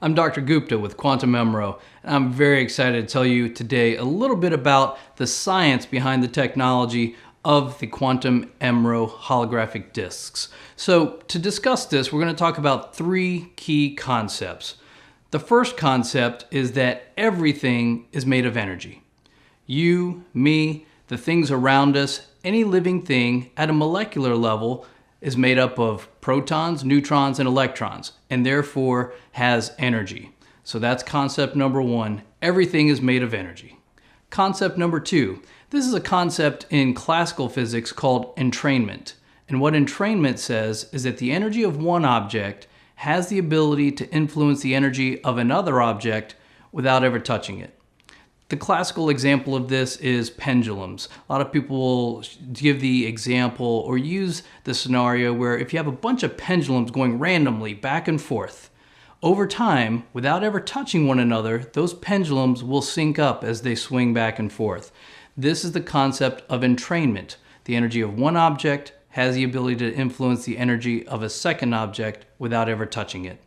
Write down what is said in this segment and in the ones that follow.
I'm Dr. Gupta with Quantum MRO, and I'm very excited to tell you today a little bit about the science behind the technology of the Quantum MRO holographic discs. So to discuss this, we're going to talk about three key concepts. The first concept is that everything is made of energy. You, me, the things around us, any living thing at a molecular level is made up of protons, neutrons, and electrons, and therefore has energy. So that's concept number one. Everything is made of energy. Concept number two. This is a concept in classical physics called entrainment. And what entrainment says is that the energy of one object has the ability to influence the energy of another object without ever touching it. The classical example of this is pendulums. A lot of people will give the example or use the scenario where if you have a bunch of pendulums going randomly back and forth, over time, without ever touching one another, those pendulums will sync up as they swing back and forth. This is the concept of entrainment. The energy of one object has the ability to influence the energy of a second object without ever touching it.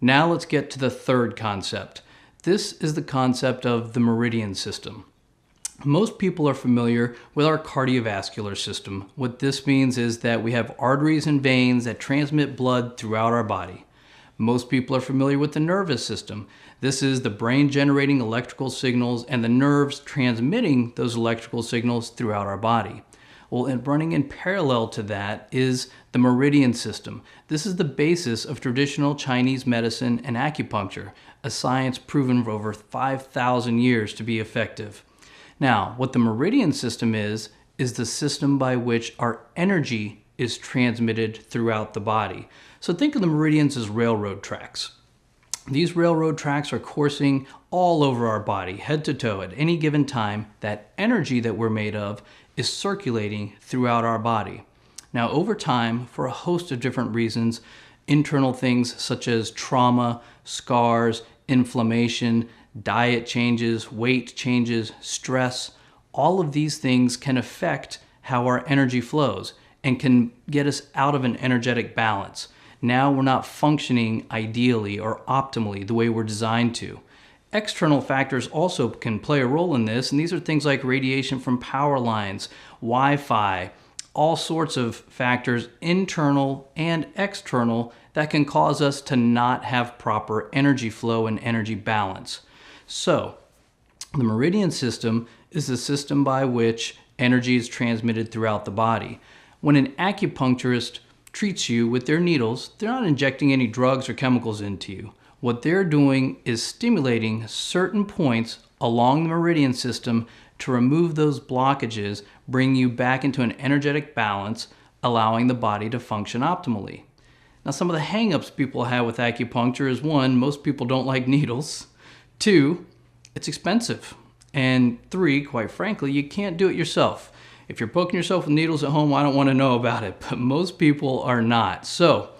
Now let's get to the third concept. This is the concept of the Meridian system. Most people are familiar with our cardiovascular system. What this means is that we have arteries and veins that transmit blood throughout our body. Most people are familiar with the nervous system. This is the brain generating electrical signals and the nerves transmitting those electrical signals throughout our body. Well, and running in parallel to that is the Meridian system. This is the basis of traditional Chinese medicine and acupuncture, a science proven for over 5,000 years to be effective. Now, what the Meridian system is the system by which our energy is transmitted throughout the body. So think of the meridians as railroad tracks. These railroad tracks are coursing all over our body, head to toe, at any given time. That energy that we're made of is circulating throughout our body. Now, over time, for a host of different reasons, internal things such as trauma, scars, inflammation, diet changes, weight changes, stress, all of these things can affect how our energy flows and can get us out of an energetic balance. Now we're not functioning ideally or optimally the way we're designed to. External factors also can play a role in this, and these are things like radiation from power lines, Wi-Fi, all sorts of factors, internal and external, that can cause us to not have proper energy flow and energy balance. So, the Meridian system is the system by which energy is transmitted throughout the body. When an acupuncturist treats you with their needles, they're not injecting any drugs or chemicals into you. What they're doing is stimulating certain points along the Meridian system to remove those blockages, bring you back into an energetic balance, allowing the body to function optimally. Now, some of the hang-ups people have with acupuncture is one, most people don't like needles. Two, it's expensive. And three, quite frankly, you can't do it yourself. If you're poking yourself with needles at home, I don't want to know about it, but most people are not. So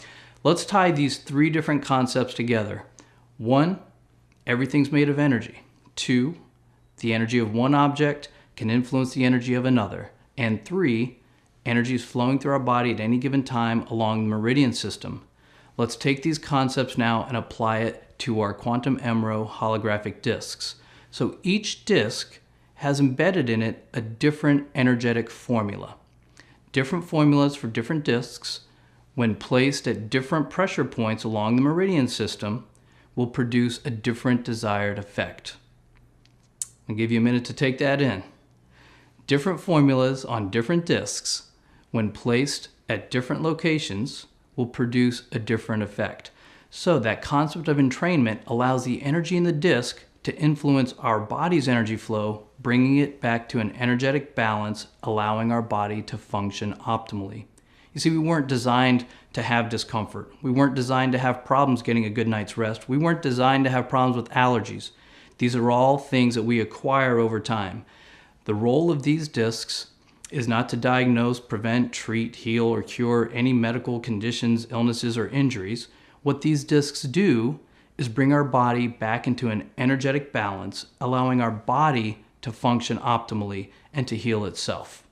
let's tie these three different concepts together. One, everything's made of energy. Two, the energy of one object can influence the energy of another. And three, energy is flowing through our body at any given time along the Meridian system. Let's take these concepts now and apply it to our Quantum MRO holographic discs. So each disc has embedded in it a different energetic formula. Different formulas for different discs, when placed at different pressure points along the Meridian system, will produce a different desired effect. I'll give you a minute to take that in. Different formulas on different discs, when placed at different locations, will produce a different effect. So that concept of entrainment allows the energy in the disc to influence our body's energy flow, bringing it back to an energetic balance, allowing our body to function optimally. You see, we weren't designed to have discomfort. We weren't designed to have problems getting a good night's rest. We weren't designed to have problems with allergies. These are all things that we acquire over time. The role of these discs is not to diagnose, prevent, treat, heal, or cure any medical conditions, illnesses, or injuries. What these discs do is bring our body back into an energetic balance, allowing our body to function optimally and to heal itself.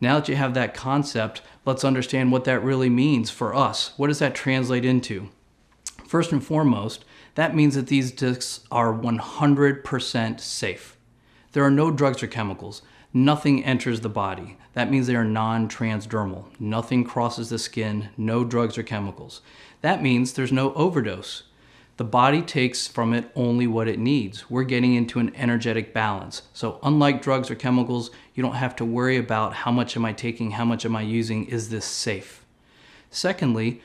Now that you have that concept, let's understand what that really means for us. What does that translate into? First and foremost, that means that these discs are 100% safe. There are no drugs or chemicals. Nothing enters the body. That means they are non-transdermal. Nothing crosses the skin, no drugs or chemicals. That means there's no overdose. The body takes from it only what it needs. We're getting into an energetic balance. So unlike drugs or chemicals, you don't have to worry about how much am I taking, how much am I using, is this safe? Secondly,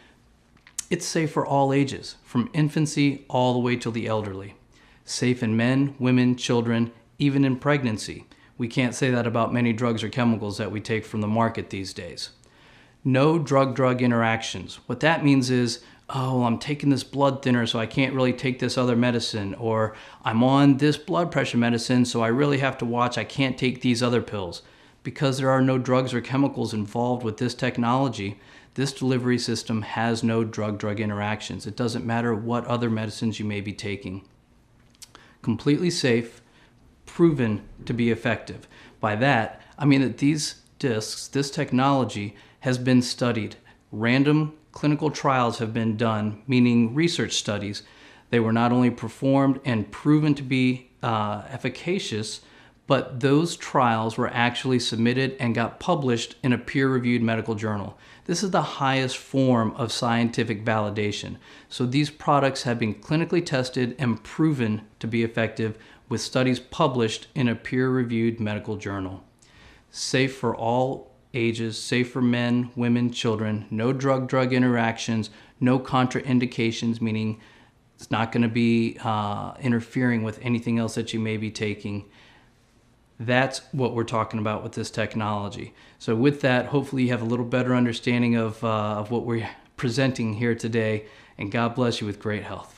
it's safe for all ages, from infancy all the way till the elderly. Safe in men, women, children, even in pregnancy. We can't say that about many drugs or chemicals that we take from the market these days. No drug-drug interactions. What that means is, oh, I'm taking this blood thinner so I can't really take this other medicine, or I'm on this blood pressure medicine so I really have to watch, I can't take these other pills. Because there are no drugs or chemicals involved with this technology, this delivery system has no drug-drug interactions. It doesn't matter what other medicines you may be taking. Completely safe, proven to be effective. By that, I mean that these discs, this technology, has been studied. Random clinical trials have been done, meaning research studies. They were not only performed and proven to be efficacious, but those trials were actually submitted and got published in a peer-reviewed medical journal. This is the highest form of scientific validation. So these products have been clinically tested and proven to be effective with studies published in a peer-reviewed medical journal. Safe for all ages, safe for men, women, children, no drug-drug interactions, no contraindications, meaning it's not going to be interfering with anything else that you may be taking. That's what we're talking about with this technology. So with that, hopefully you have a little better understanding of what we're presenting here today, and God bless you with great health.